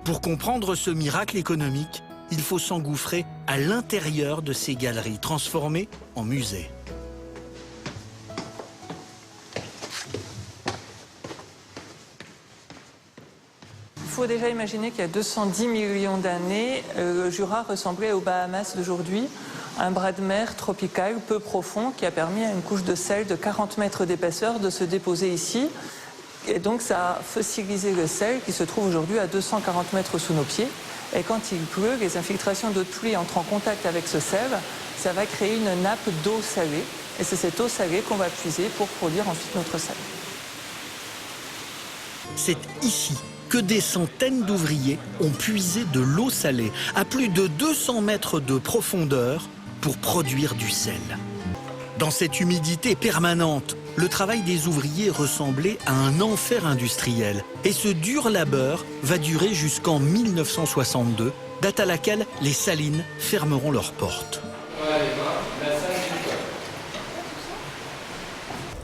Pour comprendre ce miracle économique, il faut s'engouffrer à l'intérieur de ces galeries transformées en musées. Il faut déjà imaginer qu'il y a 210 millions d'années, le Jura ressemblait aux Bahamas d'aujourd'hui, un bras de mer tropical peu profond qui a permis à une couche de sel de 40 mètres d'épaisseur de se déposer ici. Et donc ça a fossilisé le sel qui se trouve aujourd'hui à 240 mètres sous nos pieds. Et quand il pleut, les infiltrations d'eau de pluie entrent en contact avec ce sel, ça va créer une nappe d'eau salée. Et c'est cette eau salée qu'on va puiser pour produire ensuite notre sel. C'est ici que des centaines d'ouvriers ont puisé de l'eau salée à plus de 200 mètres de profondeur pour produire du sel. Dans cette humidité permanente, le travail des ouvriers ressemblait à un enfer industriel. Et ce dur labeur va durer jusqu'en 1962, date à laquelle les salines fermeront leurs portes.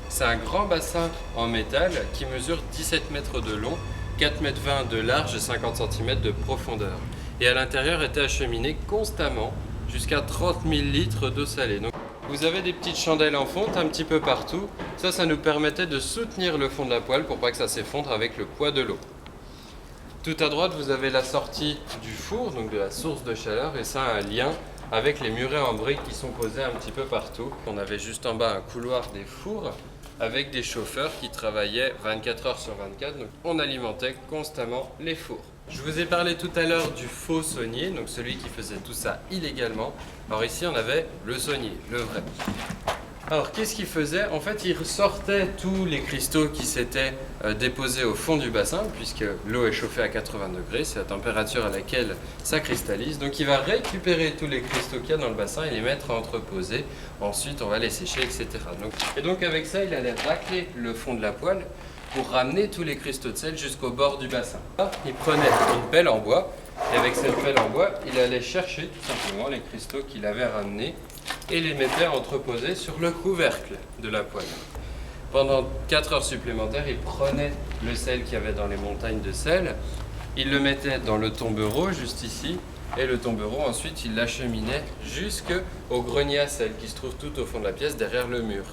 C'est un grand bassin en métal qui mesure 17 mètres de long, 4,20 mètres de large et 50 cm de profondeur. Et à l'intérieur était acheminé constamment jusqu'à 30 000 litres d'eau salée. Donc, vous avez des petites chandelles en fonte un petit peu partout. Ça nous permettait de soutenir le fond de la poêle pour pas que ça s'effondre avec le poids de l'eau. Tout à droite, vous avez la sortie du four, donc de la source de chaleur, et ça a un lien avec les murets en briques qui sont posés un petit peu partout. On avait juste en bas un couloir des fours avec des chauffeurs qui travaillaient 24 heures sur 24, donc on alimentait constamment les fours. Je vous ai parlé tout à l'heure du faux saunier, donc celui qui faisait tout ça illégalement. Alors ici on avait le saunier, le vrai. Alors qu'est-ce qu'il faisait? En fait il sortait tous les cristaux qui s'étaient déposés au fond du bassin, puisque l'eau est chauffée à 80 degrés, c'est la température à laquelle ça cristallise. Donc il va récupérer tous les cristaux qu'il y a dans le bassin et les mettre à entreposer. Ensuite on va les sécher, etc. Et donc avec ça il allait racler le fond de la poêle pour ramener tous les cristaux de sel jusqu'au bord du bassin. Il prenait une pelle en bois, et avec cette pelle en bois, il allait chercher tout simplement les cristaux qu'il avait ramenés et les mettait à entreposer sur le couvercle de la poêle. Pendant 4 heures supplémentaires, il prenait le sel qu'il y avait dans les montagnes de sel, il le mettait dans le tombereau, juste ici, et le tombereau, ensuite, il l'acheminait jusqu'au grenier à sel qui se trouve tout au fond de la pièce, derrière le mur.